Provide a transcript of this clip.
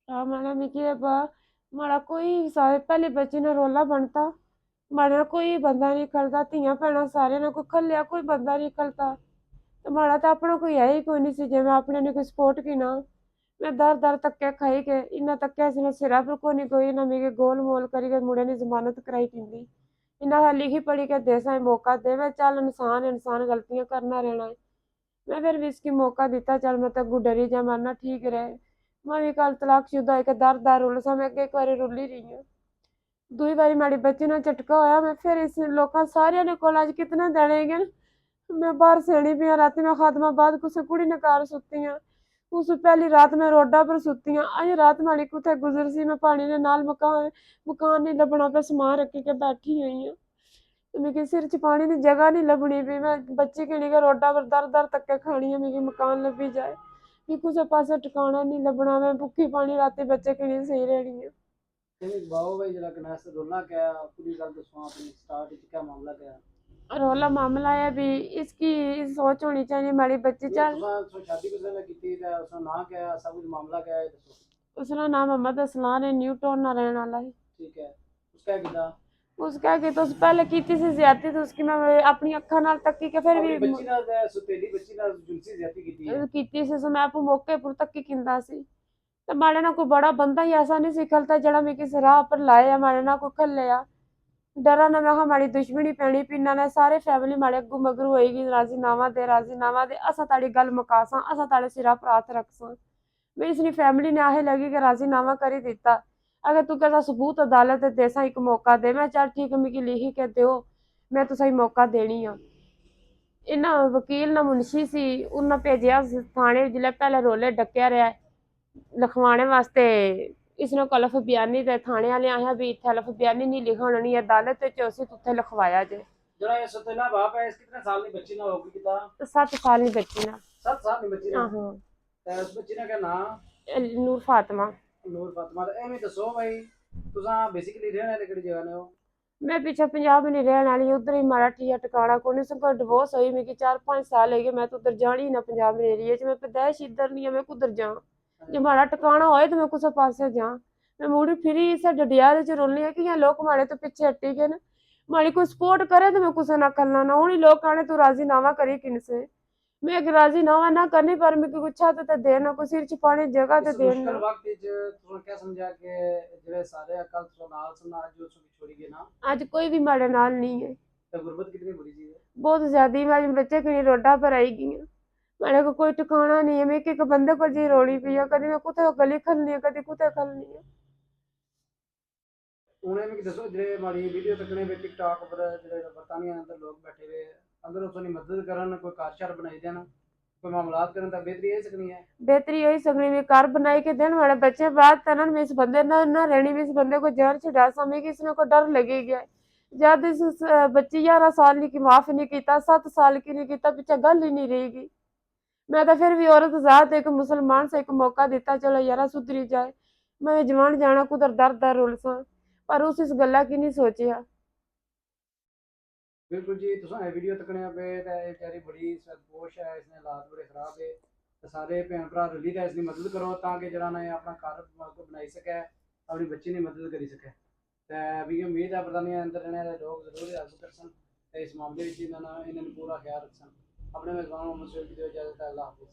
मैंने मिकी माड़ा कोई सारे पहले बच्चे ने रोला बनता माड़ा कोई बंदा नहीं खलता धियां भैनां सारे ने कोई खलिया कोई बंदा नहीं खलता ते माड़ा तो अपना कोई है ही कोई नहीं सी जे मैं अपने ने कोई सपोर्ट की ना मैं दर दर धक्के खाई के इन्ना धक्के से सिरा पर को नहीं कोई ना मिगी गोल मोल करी के मुड़े ने जमानत कराई पींदी इन्ना लिखी पढ़ी के देसा मौका दे मैं चल इंसान इंसान गलतियां करना रहना है मैं फिर भी इसकी मौका दिता चल मैं तो डरी जा मरना ठीक रहे मैं भी कल तलाकशुदा होके दर दर रुल सा मैं एक बारी रुली रही हूँ दूई बारी माड़ी बच्ची ने झटका होया मैं फिर इस लोगों सारे ने कोल अज कितने देने गए मैं बाहर सेनी पी राती मैं खादमा बाद कुछ कुड़ी ने कार सुती हाँ उस पहली रात मैं रोडा पर सुती हाँ अज रात माड़ी कुत्थे गुजर सी मैं पानी ने नाल मकान मकान नहीं लभना पे समान रखी के बैठी हुई हूँ मिगी सिर च पानी की जगह नहीं लभनी पी मैं बच्ची किनी के रोडा पर दर दर धक्के खानी है मिगी मकान लभी जाए भी कुछ पासे ठिकाना नहीं लभना मैं भुखी पानी राती बच्चे किनी सही रहनी है बाबू भाई जरा कनास रोना क्या पूरी गल दसो अपनी स्टार्ट क्या मामला क्या रोला मामला है भी इसकी सोच होनी चाहिए हमारी बच्ची चल शादी किस ने की थी उसका नाम क्या है सब कुछ मामला क्या है दसो उसका नाम मोहम्मद असलान है न्यू टाउन ना रहने वाला है ठीक है उसका किदा उसका कि तो उस पहले की थी ज्यादा तो उसकी मैं अपनी अखा नाल तकी के फिर अपनी भी बच्ची नाल सुतेली बच्ची नाल जुलसी ज्यादा की है कीती सी मैं आप मौके पर तकी किंदा सी ते माड़े ना कोई बड़ा बंदा ही ऐसा नहीं सिखलता जड़ा मैं किस राह पर लाया माड़े ना कोई खलिया डरा ना मैं हमारी दुश्मनी पैनी पीना ने सारे फैमिली माड़े अगू मगरू होएगी राजीनामा दे असा ताड़ी गल मुकासा असा ताड़े सिरा पर हाथ रखसा मैं इसनी फैमिली ने आहे लगी कि राजीनामा करी दिता अगर तू कहता सबूत अदालत देसा एक मौका दे मैं चल ठीक मिगी लिखी के दो मैं तुसा मौका देनी आ इन्ना वकील ना मुंशी सी उन्हें भेजिया थाने जिले पहले रोले डकया रहा लिखवाने वास्ते इसने कलफ बयानी ते थाने वाले आया भी इत्थे हलफ बयानी नहीं लिखवानी अदालत उसी उत्थे लिखवाया जे जरा ये सतना बाप है इस कितने साल की बच्ची ना होगी किता 7 साल की बच्ची ना 7 साल की बच्ची ना आहो उस बच्ची ने क्या नाम नूर फातिमा नूर फातिमा एवें दसो भाई तुसा बेसिकली रहने वाले केड़ी जगह ने हो मैं पीछे पंजाब में नहीं रहने वाली उधर ही माड़ा ठिया टिकाना को नहीं डिवोर्स हुई मेरी 4-5 साल हो गए मैं तो उधर जानी ना पंजाब में एरिया च मैं पैदाइश इधर नहीं है मैं कुधर जा जे माड़ा टिकाना होए तो मैं कुछ पासे जा मैं मुड़ी फिरी इस डडियारे च रोलनी है कि यहाँ लोग माड़े तो पिछे हटी गए न माड़ी कोई सपोर्ट करे तो मैं कुछ ना करना ना हूँ लोग आने तू राजीनामा करी किन से मैं एक राजीनामा ना करनी पर मैं कुछ छत ते देना कुछ सिर च पानी जगह ते इस मुश्किल देना वक्त तुम क्या समझा के जेड़े सारे अकल तो नाल सुना जो छोड़ी गए ना आज कोई भी माड़े नाल नहीं है तो गुर्बत कितनी बुरी चीज है बहुत ज्यादा ही मैं बच्चे कहीं रोडा पर आई गई मेरे को कोई ठिकाना नहीं है मैं एक बंदे को जी रोली पी है कभी मैं कुत्ते गली खलनी है कभी कुत्ते खलनी है उन्हें भी दसो जेड़े हमारी वीडियो तकने पे टिकटॉक पर जेड़े बरतानिया अंदर लोग बैठे हुए अगर उसकी मदद करन कोई कारशार बनाई देना कोई मामलात करन तो बेहतरी यही सकनी है बेहतरी यही सकनी मैं कार बनाई के दिन वाले बच्चे बात तरन में इस बंदे ना रहनी में इस बंदे को जहर छड़ा समय कि इसने को डर लगे गया जब इस बच्ची 11 साल की माफ नहीं किया 7 साल की नहीं किया पीछे गल ही नहीं रहेगी मैं तो फिर भी औरत जात एक मुसलमान से एक मौका दिता चलो यार सुधरी जाए मैं जवान जाना कुदर दर दर रुलसा पर उस इस गल्ला की नहीं सोचिया बिल्कुल जी तुसा वीडियो तकने पे ते बेचारी बड़ी सरपोश है इसने हालात बड़े खराब है ते सारे भैन भरा रली ते इसकी मदद करो ताकि जरा ने अपना घर को बनाई सके अपनी बच्ची की मदद करी सके ते भी उम्मीद है बरतानिया अंदर रहने वाले लोग जरूर हेल्प करसन ते इस मामले में इन्होंने पूरा ख्याल रखसन अपने मेजबान मोहम्मद शरीफ की इजाजत है अल्लाह हाफिज़।